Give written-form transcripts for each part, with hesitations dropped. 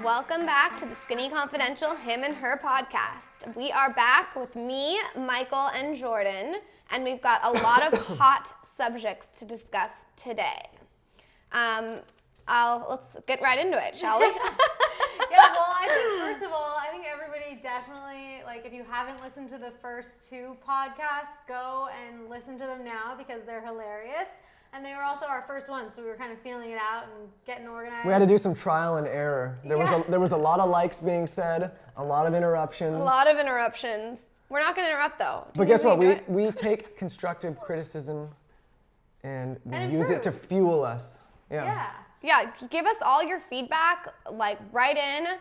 Welcome back to the Skinny Confidential Him and Her podcast. We are back with me, Michael, and Jordan, and we've got a lot of hot subjects to discuss today. Let's get right into it, shall we? Yeah, well, I think, first of all, I think everybody definitely, like, if you haven't listened to the first two podcasts, go and listen to them now because they're hilarious. And they were also our first ones, so we were kind of feeling it out and getting organized. We had to do some trial and error. There was a lot of likes being said, a lot of interruptions. A lot of interruptions. We're not going to interrupt, though. But guess what? We take constructive criticism and we use it to fuel us. Yeah, just give us all your feedback, like write in,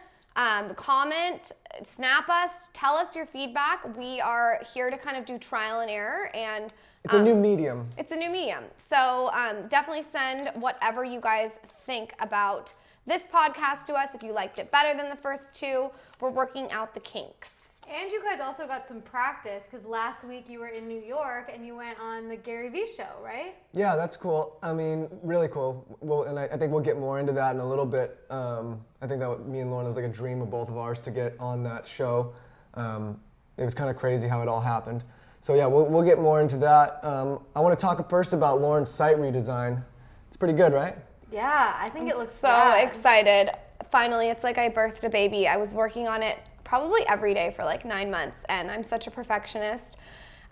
comment, snap us, tell us your feedback. We are here to kind of do trial and error, and it's a new medium. It's a new medium. So definitely send whatever you guys think about this podcast to us. If you liked it better than the first two, we're working out the kinks. And you guys also got some practice because last week you were in New York and you went on the Gary Vee show, right? Yeah, that's cool. I mean, really cool. Well, and I think we'll get more into that in a little bit. I think that me and Lauryn, it was like a dream of both of ours to get on that show. It was kind of crazy how it all happened. So yeah, we'll get more into that. I want to talk first about Lauryn's site redesign. It's pretty good, right? Yeah, I think it looks so excited. Finally, it's like I birthed a baby. I was working on it probably every day for like 9 months, and I'm such a perfectionist.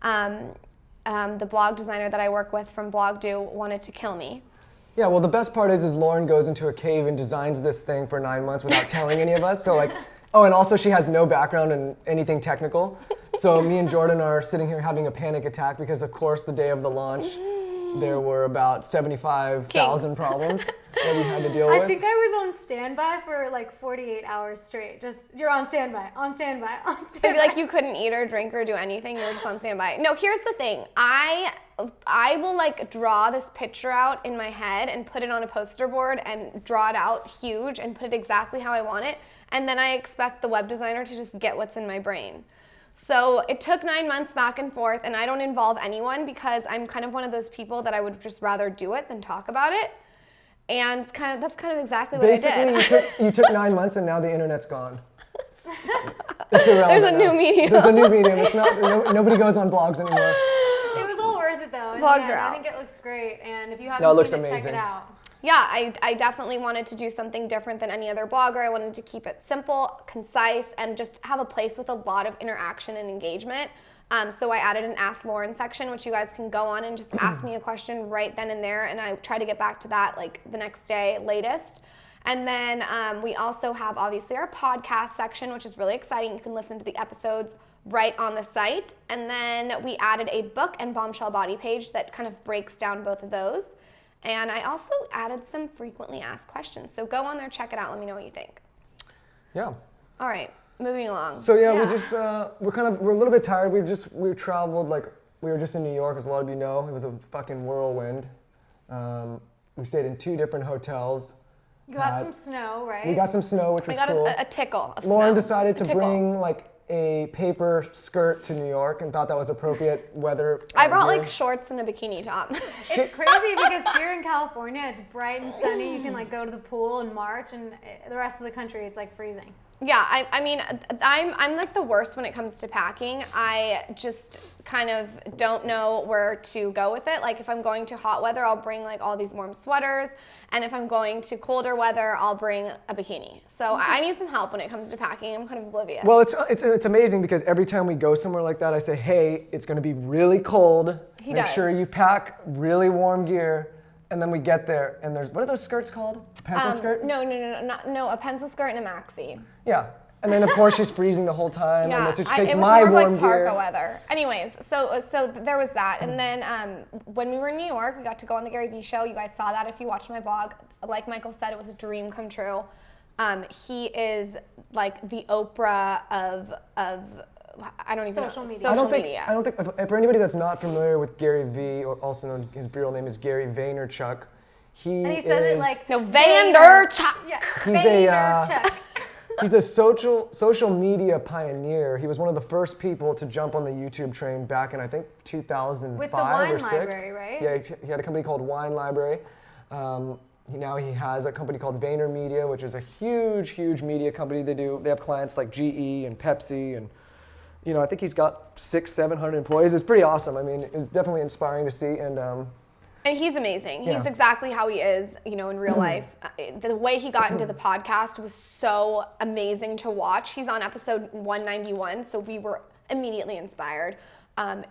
The blog designer that I work with from BlogDo wanted to kill me. Yeah, well, the best part is Lauryn goes into a cave and designs this thing for 9 months without telling any of us. So like, oh, and also she has no background in anything technical. So me and Jordan are sitting here having a panic attack because, of course, the day of the launch, there were about 75,000 problems that we had to deal with. I think I was on standby for like 48 hours straight. Just, you're on standby, on standby, on standby. Maybe like you couldn't eat or drink or do anything, you were just on standby. No, here's the thing. I will like draw this picture out in my head and put it on a poster board and draw it out huge and put it exactly how I want it. And then I expect the web designer to just get what's in my brain. So it took 9 months back and forth, and I don't involve anyone because I'm kind of one of those people that I would just rather do it than talk about it. And that's kind of exactly what I did. Basically, you took 9 months, and now the internet's gone. It's irrelevant. There's a new medium. There's a new medium. It's not. Nobody goes on blogs anymore. It was all worth it though. Blogs are out. I think it looks great, and if you haven't seen it, check it out. Yeah, I definitely wanted to do something different than any other blogger. I wanted to keep it simple, concise, and just have a place with a lot of interaction and engagement. So I added an Ask Lauryn section, which you guys can go on and just ask me a question right then and there, and I try to get back to that like the next day latest. And then we also have obviously our podcast section, which is really exciting. You can listen to the episodes right on the site. And then we added a book and bombshell body page that kind of breaks down both of those. And I also added some frequently asked questions. So go on there, check it out. Let me know what you think. Yeah. All right, moving along. So yeah, we just we're a little bit tired. We traveled, like, we were just in New York, as a lot of you know. It was a fucking whirlwind. We stayed in 2 different hotels. You got some snow, right? We got some snow, which was cool. We got a tickle of snow. Lauryn decided to bring like a paper skirt to New York and thought that was appropriate weather. I brought like shorts and a bikini top. It's crazy because here in California, it's bright and sunny. You can like go to the pool in March, and the rest of the country, it's like freezing. Yeah, I mean, I'm like the worst when it comes to packing. I just kind of don't know where to go with it. Like if I'm going to hot weather, I'll bring like all these warm sweaters. And if I'm going to colder weather, I'll bring a bikini. So I need some help when it comes to packing. I'm kind of oblivious. Well, it's amazing because every time we go somewhere like that, I say, hey, it's going to be really cold. Make sure you pack really warm gear. And then we get there, and there's, what are those skirts called? Pencil skirt? No, a pencil skirt and a maxi. Yeah, and then of course she's freezing the whole time, and then so she takes it was my more warm like gear. parka weather. Anyways, so there was that, and then when we were in New York, we got to go on the Gary Vee show. You guys saw that if you watched my blog. Like Michael said, it was a dream come true. He is like the Oprah of I don't even social know. media. I don't think for anybody that's not familiar with Gary Vee, or also known, his real name is Gary Vaynerchuk. And he says it like Vaynerchuk. Yeah, Vaynerchuk. He's a social media pioneer. He was one of the first people to jump on the YouTube train back in, I think, 2005 with the Wine or 6. Library, right? Yeah, he had a company called Wine Library. Now he has a company called Vaynermedia, which is a huge media company. They have clients like GE and Pepsi, and I think he's got 600-700 employees. It's pretty awesome. I mean, it's definitely inspiring to see, and he's amazing. Yeah. He's exactly how he is, in real life. The way he got into the podcast was so amazing to watch. He's on episode 191, so we were immediately inspired.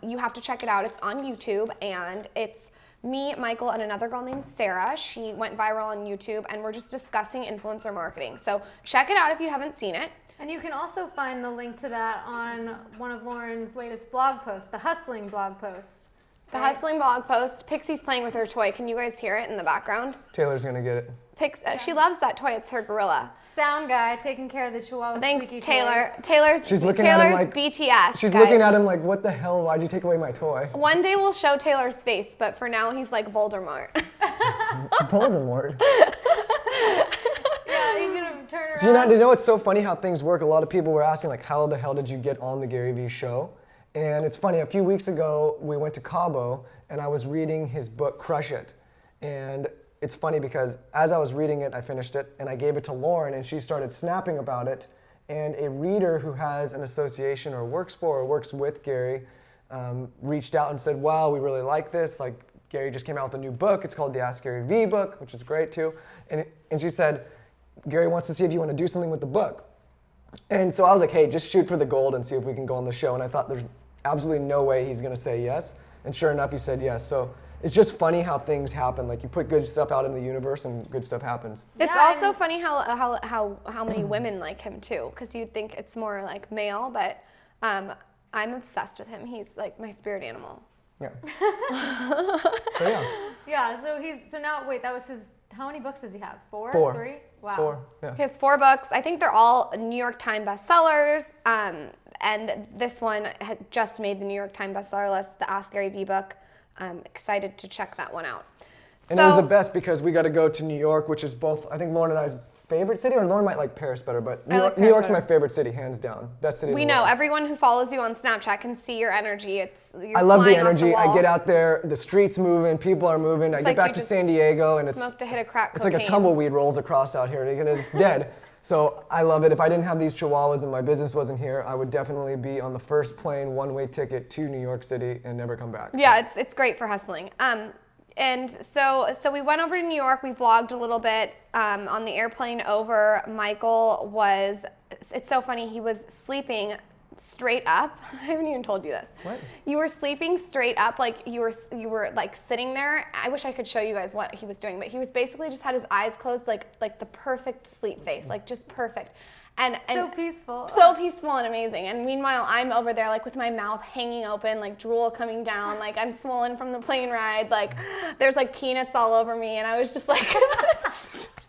You have to check it out. It's on YouTube, and it's me, Michael, and another girl named Sarah. She went viral on YouTube, and we're just discussing influencer marketing. So check it out if you haven't seen it. And you can also find the link to that on one of Lauryn's latest blog posts, the Hustling blog post. The Hustling blog post. Pixie's playing with her toy. Can you guys hear it in the background? Taylor's gonna get it. She loves that toy. It's her gorilla. Sound guy taking care of the Chihuahua Thanks, squeaky Taylor. toys. She's looking at him like BTS. She's guys. looking at him like, what the hell? Why'd you take away my toy? One day we'll show Taylor's face, but for now he's like Voldemort. Voldemort. Yeah, he's gonna turn around. So it's so funny how things work. A lot of people were asking like, how the hell did you get on the Gary Vee show? And it's funny, a few weeks ago, we went to Cabo, and I was reading his book, Crush It. And it's funny because as I was reading it, I finished it, and I gave it to Lauryn, and she started snapping about it. And a reader who has an association or works for or works with Gary reached out and said, wow, we really like this. Like, Gary just came out with a new book. It's called the Ask Gary Vee book, which is great too. And she said, Gary wants to see if you want to do something with the book. And so I was like, hey, just shoot for the gold and see if we can go on the show. And I thought there's absolutely no way he's going to say yes. And sure enough, he said yes. So it's just funny how things happen. Like you put good stuff out in the universe and good stuff happens. It's also funny how many women like him too, because you'd think it's more like male, but I'm obsessed with him. He's like my spirit animal. Yeah. So yeah. Yeah, so now, wait, that was his, how many books does he have? 4? 4. 3? Wow. 4, yeah. He has 4 books. I think they're all New York Times bestsellers. And this one had just made the New York Times bestseller list, the Ask Gary Vee book. I'm excited to check that one out. And it was the best because we got to go to New York, which is both, I think Lauryn and I's favorite city, or Lauryn might like Paris better, but New York's my favorite city, hands down. Best city in the world. We know, everyone who follows you on Snapchat can see your energy. I love the energy. I get out there, the street's moving, people are moving. I get back to San Diego and it's smoked a hit of crack it's like a tumbleweed rolls across out here and it's dead. So I love it. If I didn't have these Chihuahuas and my business wasn't here, I would definitely be on the first plane, one-way ticket to New York City and never come back. Yeah, it's great for hustling. And so we went over to New York. We vlogged a little bit on the airplane over. Michael was, it's so funny, he was sleeping straight up. I haven't even told you this. What? You were sleeping straight up, like you were like sitting there. I wish I could show you guys what he was doing, but he was basically just had his eyes closed, like the perfect sleep face, like just perfect. And so peaceful. So peaceful and amazing. And meanwhile, I'm over there like with my mouth hanging open, like drool coming down, like I'm swollen from the plane ride, like there's like peanuts all over me, and I was just like,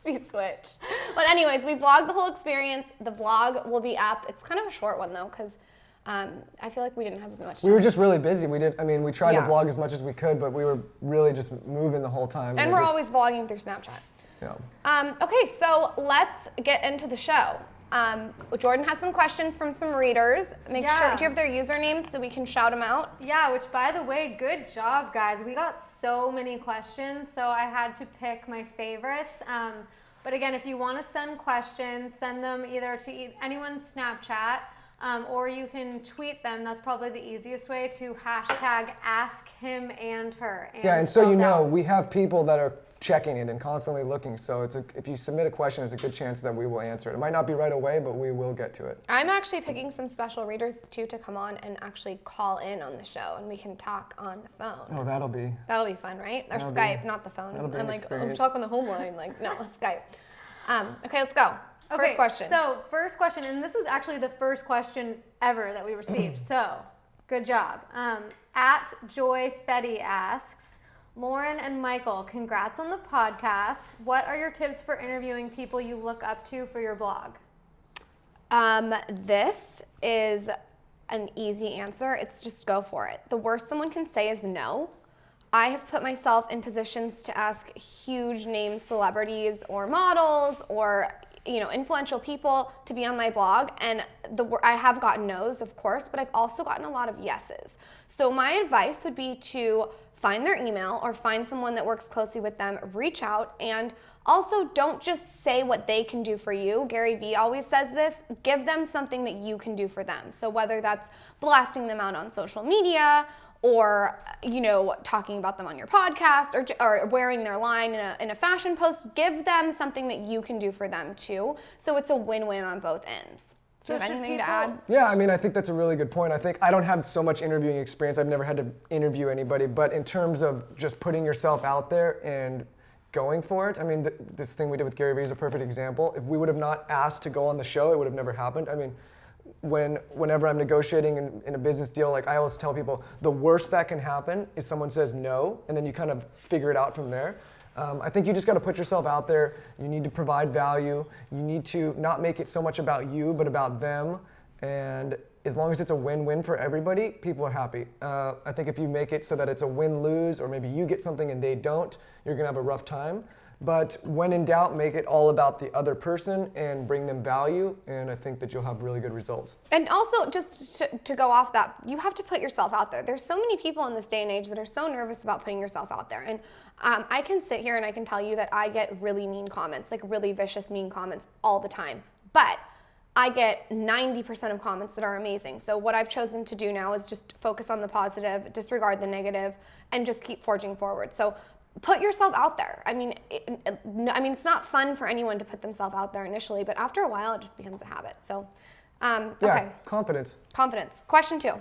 be switched. But anyways, we vlogged the whole experience. The vlog will be up. It's kind of a short one though, because I feel like we didn't have as much time. We were just really busy. We tried to vlog as much as we could, but we were really just moving the whole time. And we're always vlogging through Snapchat. Yeah. Okay, so let's get into the show. Jordan has some questions from some readers. Make sure, do you have their usernames so we can shout them out? Yeah, which by the way, good job guys. We got so many questions, so I had to pick my favorites. But again, if you want to send questions, send them either to anyone's Snapchat, or you can tweet them. That's probably the easiest way, to hashtag #AskHimAndHer. Yeah, and so you know, we have people that are checking it and constantly looking. So if you submit a question, it's a good chance that we will answer it. It might not be right away, but we will get to it. I'm actually picking some special readers too to come on and actually call in on the show, and we can talk on the phone. Oh, that'll be fun, right? Or Skype, not the phone. I'm like, I'm talking on the home line. Like, no, Skype. Okay, let's go. First question. So first question, and this was actually the first question ever that we received. So good job. At Joy Fetty asks, Lauryn and Michael, congrats on the podcast. What are your tips for interviewing people you look up to for your blog? This is an easy answer. It's just go for it. The worst someone can say is no. I have put myself in positions to ask huge name celebrities or models or influential people to be on my blog, and I have gotten no's, of course, but I've also gotten a lot of yeses. So my advice would be to find their email or find someone that works closely with them, reach out, and also don't just say what they can do for you. Gary Vee always says this, give them something that you can do for them. So whether that's blasting them out on social media, or talking about them on your podcast, or wearing their line in a fashion post, give them something that you can do for them too. So it's a win-win on both ends. So do you have anything to add? Yeah, I mean, I think that's a really good point. I think I don't have so much interviewing experience. I've never had to interview anybody, but in terms of just putting yourself out there and going for it, I mean, this thing we did with Gary Vee is a perfect example. If we would have not asked to go on the show, it would have never happened. I mean, whenever I'm negotiating in a business deal, like I always tell people, the worst that can happen is someone says no, and then you kind of figure it out from there. I think you just got to put yourself out there. You need to provide value. You need to not make it so much about you, but about them. And as long as it's a win-win for everybody, people are happy. I think if you make it so that it's a win-lose, or maybe you get something and they don't, you're gonna have a rough time. But when in doubt, make it all about the other person and bring them value, and I think that you'll have really good results. And also, just to go off that, you have to put yourself out there. There's so many people in this day and age that are so nervous about putting yourself out there. And I can sit here and I can tell you that I get really mean comments, like really vicious, mean comments all the time. But I get 90% of comments that are amazing. So what I've chosen to do now is just focus on the positive, disregard the negative, and just keep forging forward. So put yourself out there. I mean, it's not fun for anyone to put themselves out there initially, but after a while, it just becomes a habit. So, okay. Confidence. Question 2.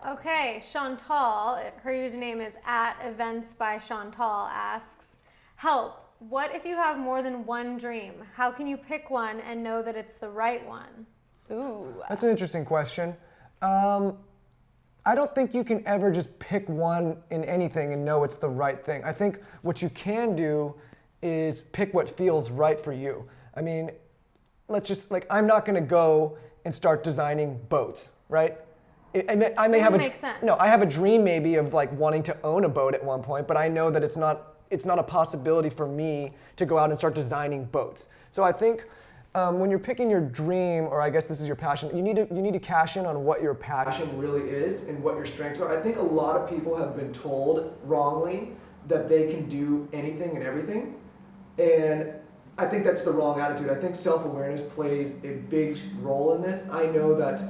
Okay, Chantal, her username is @eventsbychantal, asks, help, what if you have more than one dream? How can you pick one and know that it's the right one? Ooh. That's an interesting question. I don't think you can ever just pick one in anything and know it's the right thing. I think what you can do is pick what feels right for you. I mean, I'm not gonna go and start designing boats, right? I may have makes sense. I have a dream maybe of like wanting to own a boat at one point, but I know that it's not a possibility for me to go out and start designing boats. So I think when you're picking your dream, or I guess this is your passion, you need to cash in on what your passion really is and what your strengths are. I think a lot of people have been told wrongly that they can do anything and everything, and I think that's the wrong attitude. I think self-awareness plays a big role in this. I know that,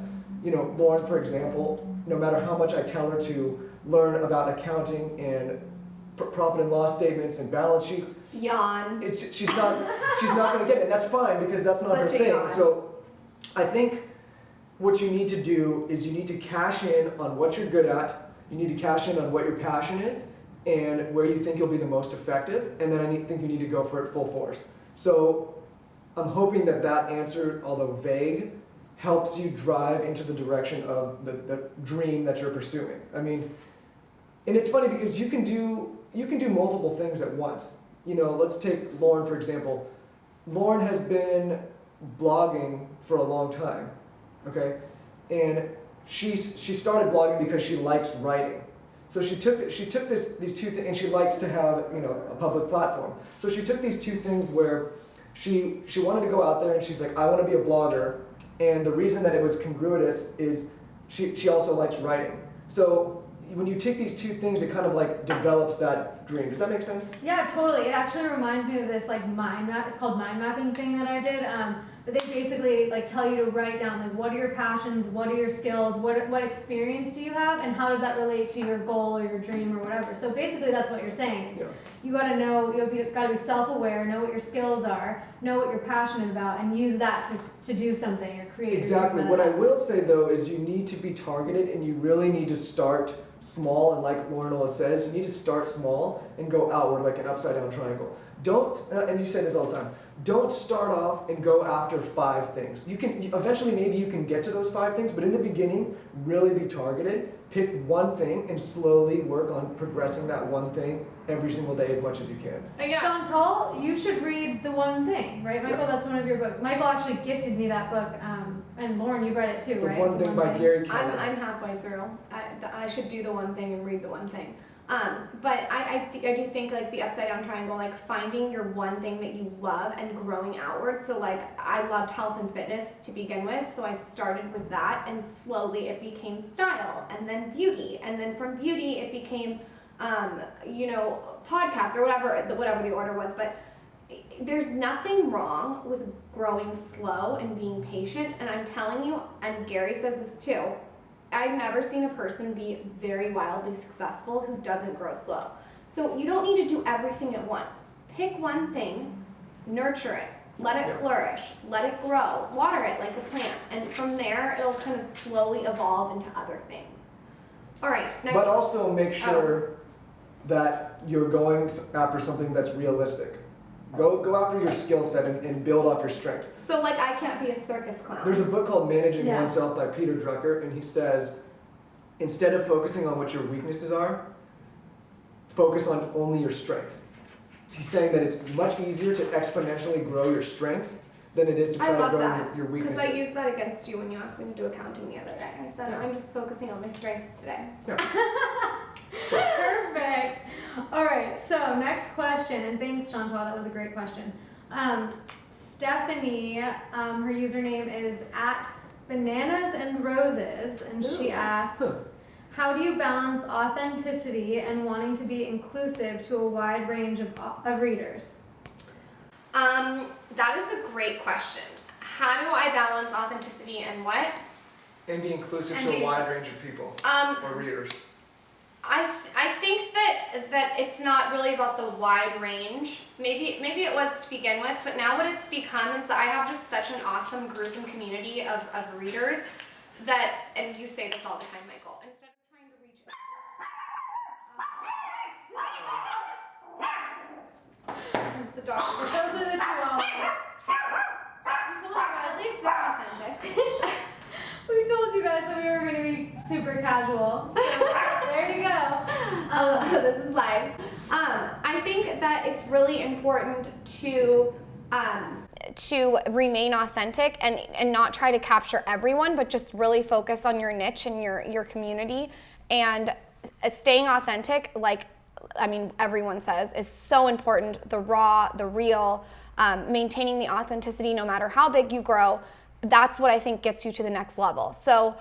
Lauryn, for example, no matter how much I tell her to learn about accounting and profit and loss statements and balance sheets, Yawn. she's not going to get it, and that's fine because that's not her thing. So I think what you need to do is you need to cash in on what you're good at, you need to cash in on what your passion is and where you think you'll be the most effective, and then I think you need to go for it full force. So I'm hoping that answer, although vague, helps you drive into the direction of the dream that you're pursuing. I mean, and it's funny because you can do multiple things at once. Let's take Lauryn, for example. Lauryn has been blogging for a long time, okay? And she started blogging because she likes writing. So she took these two things, and she likes to have a public platform. So she took these two things where she wanted to go out there and she's like, I want to be a blogger, and the reason that it was congruous is she also likes writing. So when you take these two things, it kind of like develops that dream. Does that make sense? Yeah, totally. It actually reminds me of this like mind map. It's called mind mapping thing that I did. But they basically like tell you to write down like what are your passions, what are your skills, what experience do you have, and how does that relate to your goal or your dream or whatever. So basically that's what you're saying is you got to know, you've got to be self-aware, know what your skills are, know what you're passionate about, and use that to do something or create. Exactly. What I will say though is you need to be targeted, and you really need to start small, and like Lauryn says, you need to start small and go outward like an upside down triangle. Don't, and you say this all the time, don't start off and go after 5 things. You can, eventually maybe you can get to those 5 things, but in the beginning, really be targeted, pick one thing and slowly work on progressing that one thing every single day as much as you can. Chantal, you should read The One Thing, right, Michael? That's one of your books. Michael actually gifted me that book, and Lauryn, you've read it too, right? The One Thing by Gary Keller. I'm halfway through. I should do The One Thing and read The One Thing. But I do think like the upside down triangle, like finding your one thing that you love and growing outward. So like I loved health and fitness to begin with, so I started with that, and slowly it became style, and then beauty, and then from beauty it became podcasts or whatever the order was. But there's nothing wrong with growing slow and being patient. And I'm telling you, and Gary says this too, I've never seen a person be very wildly successful who doesn't grow slow. So you don't need to do everything at once. Pick one thing, nurture it, let it flourish, let it grow, water it like a plant, and from there it'll kind of slowly evolve into other things. All right, next. But also make sure that you're going after something that's realistic. Go after your skill set and build off your strengths. So like I can't be a circus clown. There's a book called Managing Oneself by Peter Drucker, and he says, instead of focusing on what your weaknesses are, focus on only your strengths. He's saying that it's much easier to exponentially grow your strengths than it is to try to grow your weaknesses. Because I used that against you when you asked me to do accounting the other day. I said, I'm just focusing on my strengths today. Yeah. Perfect. All right, so next question, and thanks, Chantal, that was a great question. Stephanie, her username is @bananas&roses, and she asks, how do you balance authenticity and wanting to be inclusive to a wide range of readers? That is a great question. How do I balance authenticity and what? And be inclusive to a wide range of people or readers. I think that it's not really about the wide range. Maybe it was to begin with, but now what it's become is that I have just such an awesome group and community of readers that, and you say this all the time, Michael, instead of trying to reach the dogs. Those are the chihuahuas. We told you guys that we were going to be super casual. So there you go. This is live. I think that it's really important to remain authentic and not try to capture everyone, but just really focus on your niche and your community. And staying authentic, everyone says, is so important. The raw, the real, maintaining the authenticity no matter how big you grow. That's what I think gets you to the next level. So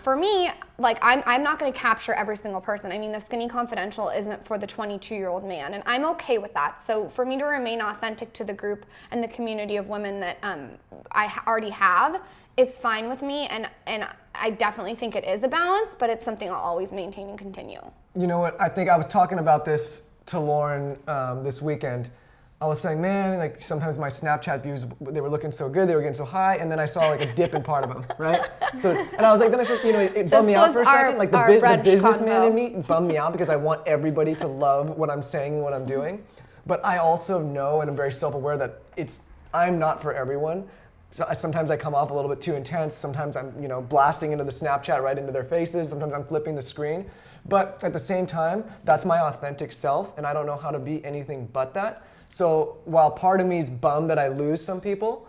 for me, I'm not going to capture every single person. I mean, the Skinny Confidential isn't for the 22-year-old man, and I'm okay with that. So for me to remain authentic to the group and the community of women that I already have is fine with me, and I definitely think it is a balance, but it's something I'll always maintain and continue. You know what? I think I was talking about this to Lauryn this weekend. I was saying, man, sometimes my Snapchat views, they were looking so good, they were getting so high, and then I saw a dip in part of them, right? So, and I was like, then I said, it bummed me out for a second. The businessman in me bummed me out because I want everybody to love what I'm saying and what I'm doing. But I also know, and I'm very self-aware that I'm not for everyone. So sometimes I come off a little bit too intense. Sometimes I'm, blasting into the Snapchat right into their faces. Sometimes I'm flipping the screen. But at the same time, that's my authentic self, and I don't know how to be anything but that. So while part of me is bummed that I lose some people,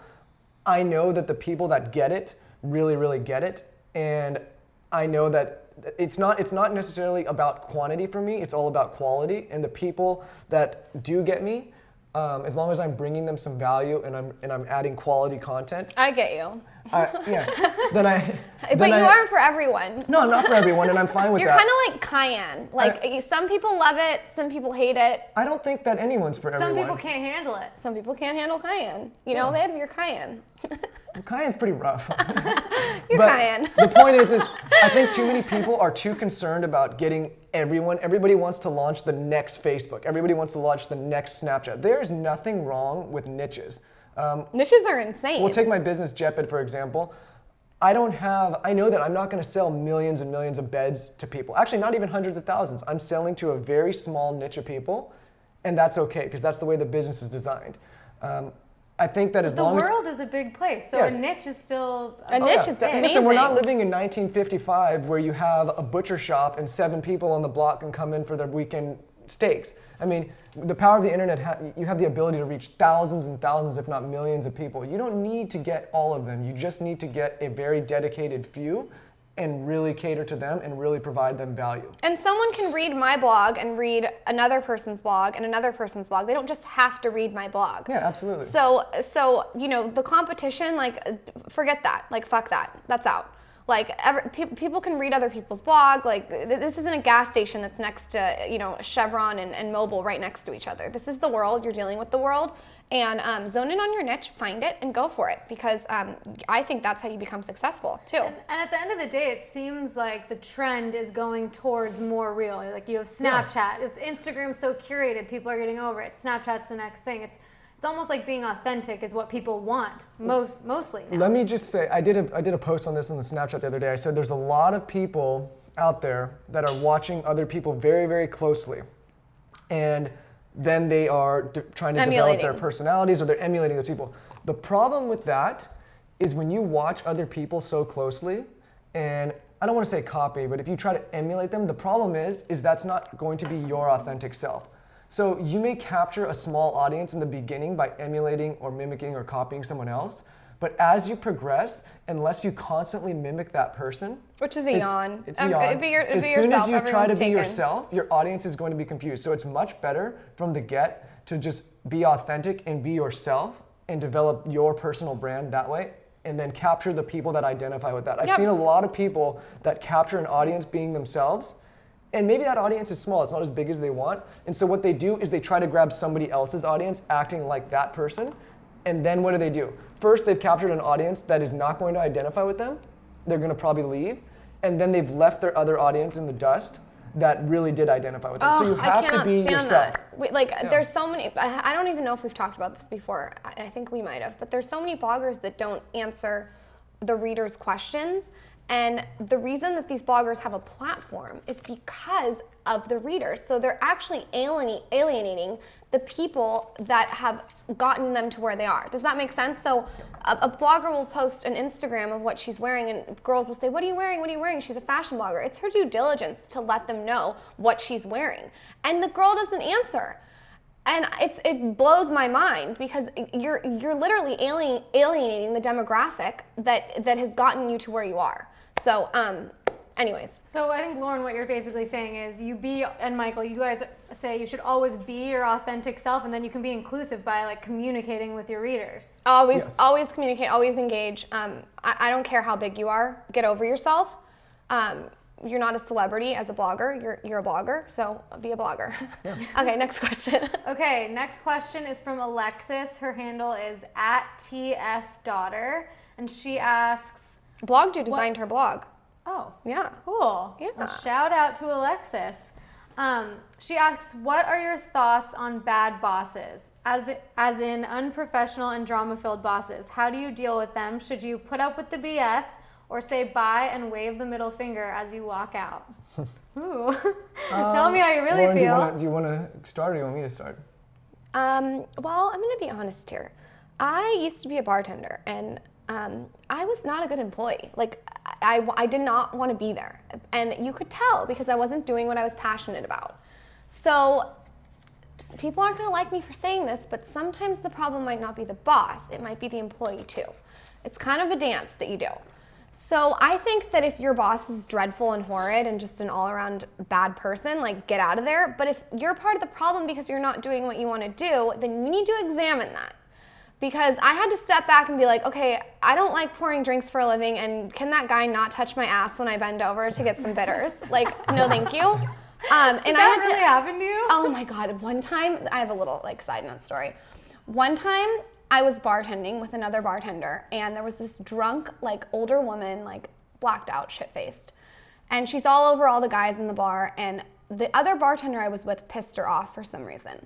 I know that the people that get it really, really get it. And I know that it's not necessarily about quantity for me, it's all about quality. And the people that do get me, as long as I'm bringing them some value and I'm adding quality content. I get you. But you aren't for everyone. No, I'm not for everyone, and I'm fine with You're that. kind of like Cayenne. Some people love it, some people hate it. I don't think that anyone's for everyone. Some people can't handle it. Some people can't handle Cayenne. Babe, you're Cayenne. Well, Cayenne's pretty rough. You're Cayenne. The point is I think too many people are too concerned about getting everyone. Everybody wants to launch the next Facebook. Everybody wants to launch the next Snapchat. There's nothing wrong with niches. Niches are insane. We'll take my business, Jepid, for example. I know that I'm not going to sell millions and millions of beds to people. Actually, not even hundreds of thousands. I'm selling to a very small niche of people, and that's okay, because that's the way the business is designed. I think that as long as... The world is a big place, so Yes. a niche is still... niche is amazing. Listen, we're not living in 1955 where you have a butcher shop and 7 people on the block can come in for their weekend steaks. I mean, the power of the internet, you have the ability to reach thousands and thousands, if not millions of people. You don't need to get all of them. You just need to get a very dedicated few and really cater to them and really provide them value. And someone can read my blog and read another person's blog and another person's blog. They don't just have to read my blog. Yeah, absolutely. So the competition, forget that. Fuck that. That's out. Like people can read other people's blog. Like this isn't a gas station that's next to, you know, Chevron and Mobil right next to each other. This is the world. You're dealing with the world, and zone in on your niche, find it, and go for it, because I think that's how you become successful too. And at the end of the day, it seems like the trend is going towards more real. Like you have Snapchat. It's Instagram so curated, people are getting over it. Snapchat's the next thing. It's almost like being authentic is what people want mostly now. Let me just say, I did a post on this on the Snapchat the other day. I said there's a lot of people out there that are watching other people very, very closely, and then they are trying to develop their personalities, or they're emulating those people. The problem with that is when you watch other people so closely, and I don't want to say copy, but if you try to emulate them, the problem is that's not going to be your authentic self. So you may capture a small audience in the beginning by emulating or mimicking or copying someone else, but as you progress, unless you constantly mimic that person, which is a yawn. It's a yawn. As soon as you try to be yourself, your audience is going to be confused. So it's much better from the get to just be authentic and be yourself and develop your personal brand that way, and then capture the people that identify with that. I've seen a lot of people that capture an audience being themselves, and maybe that audience is small, it's not as big as they want. And so what they do is they try to grab somebody else's audience acting like that person. And then what do? First, they've captured an audience that is not going to identify with them. They're going to probably leave. And then they've left their other audience in the dust that really did identify with them. So you have to be yourself. There's so many, I don't even know if we've talked about this before. I think we might have. But there's so many bloggers that don't answer the readers' questions. And the reason that these bloggers have a platform is because of the readers. So they're actually alienating the people that have gotten them to where they are. Does that make sense? So a blogger will post an Instagram of what she's wearing, and girls will say, what are you wearing? What are you wearing? She's a fashion blogger. It's her due diligence to let them know what she's wearing. And the girl doesn't answer. And it blows my mind, because you're literally alienating the demographic that has gotten you to where you are. So, anyways. So I think, Lauryn, what you're basically saying is and Michael, you guys say you should always be your authentic self, and then you can be inclusive by like communicating with your readers. Always communicate, always engage. I don't care how big you are, get over yourself. You're not a celebrity as a blogger, you're a blogger, so be a blogger. Yeah. Okay, next question. Okay, next question is from Alexis. Her handle is @tfdaughter, and she asks, Blog Dude designed her blog. Oh, yeah. Cool. Yeah. Well, shout out to Alexis. She asks, what are your thoughts on bad bosses, as in unprofessional and drama-filled bosses? How do you deal with them? Should you put up with the BS or say bye and wave the middle finger as you walk out? Ooh. Tell me how you really Lauryn, feel. Do you want to start, or do you want me to start? Well, I'm going to be honest here. I used to be a bartender, and I was not a good employee. Like, I did not want to be there. And you could tell, because I wasn't doing what I was passionate about. So people aren't going to like me for saying this, but sometimes the problem might not be the boss. It might be the employee too. It's kind of a dance that you do. So I think that if your boss is dreadful and horrid and just an all-around bad person, like, get out of there. But if you're part of the problem because you're not doing what you want to do, then you need to examine that. Because I had to step back and be like, okay, I don't like pouring drinks for a living, and can that guy not touch my ass when I bend over to get some bitters? Like, no thank you. And Did that really happen to you? Oh my God, one time, I have a little side note story. One time I was bartending with another bartender, and there was this drunk, older woman, blacked out, shit-faced. And she's all over all the guys in the bar, and the other bartender I was with pissed her off for some reason.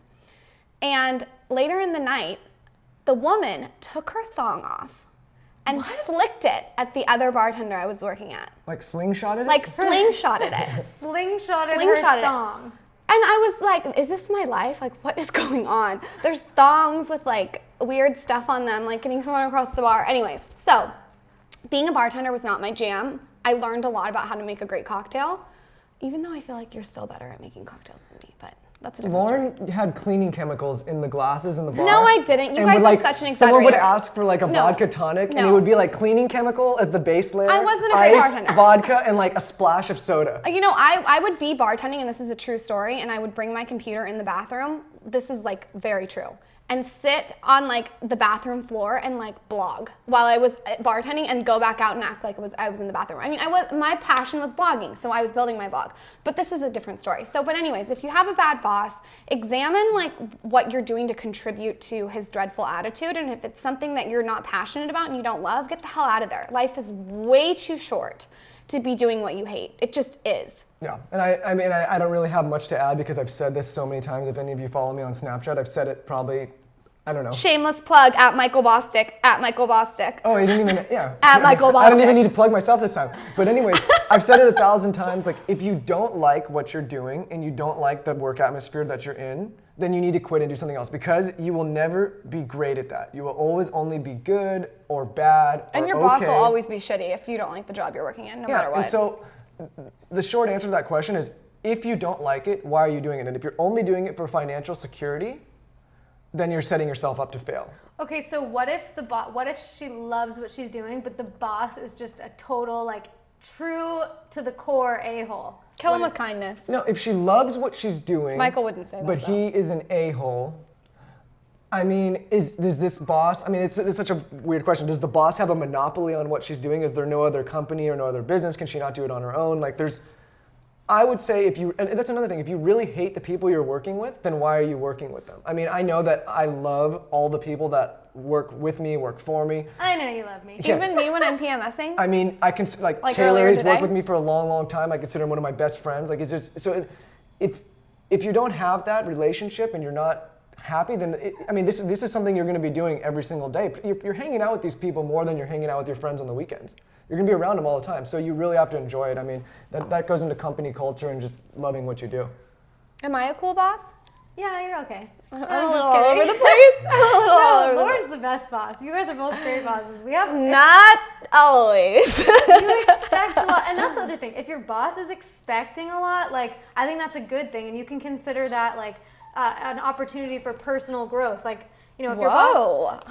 And later in the night, the woman took her thong off and flicked it at the other bartender I was working at. Like slingshotted it? Like slingshotted it. Slingshotted her thong. And I was like, is this my life? Like, what is going on? There's thongs with weird stuff on them, getting thrown across the bar. Anyways, so being a bartender was not my jam. I learned a lot about how to make a great cocktail, even though I feel like you're still better at making cocktails than me, but that's a different story. Lauryn had cleaning chemicals in the glasses in the bar. No, I didn't. You guys are such an exaggerator. Someone would ask for a vodka tonic, and it would be cleaning chemical as the base layer. I wasn't a great bartender. Vodka, and a splash of soda. You know, I would be bartending, and this is a true story, and I would bring my computer in the bathroom. This is very true. and sit on like the bathroom floor and like blog while I was bartending and go back out and act like I was in the bathroom. I mean, my passion was blogging, so I was building my blog. But this is a different story. So, but anyways, if you have a bad boss, examine like what you're doing to contribute to his dreadful attitude. And if it's something that you're not passionate about and you don't love, get the hell out of there. Life is way too short to be doing what you hate. It just is. Yeah, and I don't really have much to add because I've said this so many times. If any of you follow me on Snapchat, I've said it probably, I don't know. Shameless plug at Michael Bostic, at Michael Bostic. Oh, you didn't even, yeah. At Michael Bostic. I don't even need to plug myself this time. But anyways, I've said it 1,000 times, like if you don't like what you're doing and you don't like the work atmosphere that you're in, then you need to quit and do something else because you will never be great at that. You will always only be good or bad or and your boss will always be shitty if you don't like the job you're working in, no matter what. And so the short answer to that question is, if you don't like it, why are you doing it? And if you're only doing it for financial security, then you're setting yourself up to fail. Okay, so what if she loves what she's doing, but the boss is just a total like true to the core a-hole? Kill him with kindness. No, if she loves what she's doing, Michael wouldn't say that. But he is an a-hole. I mean, does this boss? I mean, it's such a weird question. Does the boss have a monopoly on what she's doing? Is there no other company or no other business? Can she not do it on her own? Like, I would say and that's another thing, if you really hate the people you're working with, then why are you working with them? I mean, I know that I love all the people that work with me, work for me. I know you love me. Yeah. Even me when I'm PMSing? I mean, I can, like Taylor has worked with me for a long, long time. I consider him one of my best friends. Like, it's just, so if you don't have that relationship and you're not happy, then this is something you're going to be doing every single day. You're hanging out with these people more than you're hanging out with your friends on the weekends. You're going to be around them all the time, so you really have to enjoy it. I mean, that goes into company culture and just loving what you do. Am I a cool boss? Yeah, you're okay. I'm just all over the place. No, Lauren's the best boss. You guys are both great bosses. Not always. You expect a lot, and that's the other thing. If your boss is expecting a lot, like I think that's a good thing, and you can consider that like an opportunity for personal growth. Like, you know, if your boss,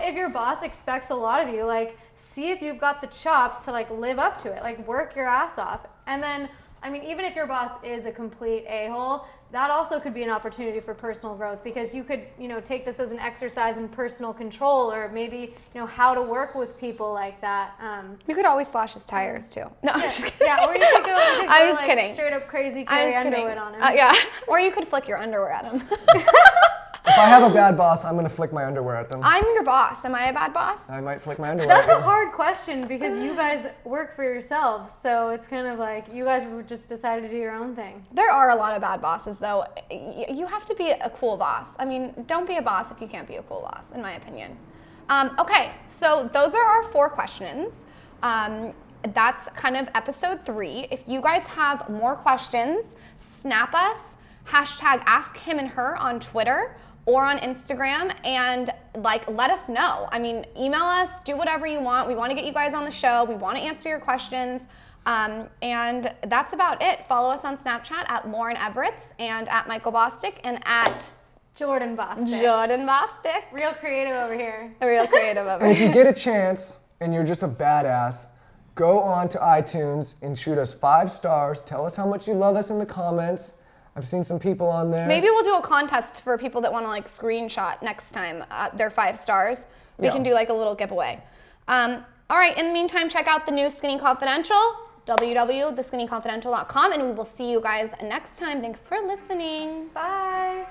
if your boss expects a lot of you, like see if you've got the chops to like live up to it. Like work your ass off, and then. I mean, even if your boss is a complete a-hole, that also could be an opportunity for personal growth because you could, you know, take this as an exercise in personal control or maybe, you know, how to work with people like that. You could always slash his tires too. No, I'm just kidding. Yeah, or you could go, I'm just kidding. Straight up crazy carry underwood on him. Yeah, or you could flick your underwear at him. If I have a bad boss, I'm going to flick my underwear at them. I'm your boss. Am I a bad boss? I might flick my underwear That's at them. a hard question because you guys work for yourselves. So it's kind of like you guys just decided to do your own thing. There are a lot of bad bosses though. You have to be a cool boss. I mean, don't be a boss if you can't be a cool boss, in my opinion. Okay, so those are our 4 questions. That's kind of episode 3. If you guys have more questions, snap us, #AskHimAndHer on Twitter or on Instagram and like let us know. I mean, email us, do whatever you want. We want to get you guys on the show. We want to answer your questions. And that's about it. Follow us on Snapchat at Lauryn Everetts and at Michael Bostic and at Jordan Bostic. Jordan Bostic. Real creative over here. Real creative over And if here. you get a chance and you're just a badass, go on to iTunes and shoot us 5 stars. Tell us how much you love us in the comments. I've seen some people on there. Maybe we'll do a contest for people that want to like screenshot next time their 5 stars. We can do like a little giveaway. All right, in the meantime, check out the new Skinny Confidential, www.theskinnyconfidential.com, and we will see you guys next time. Thanks for listening. Bye.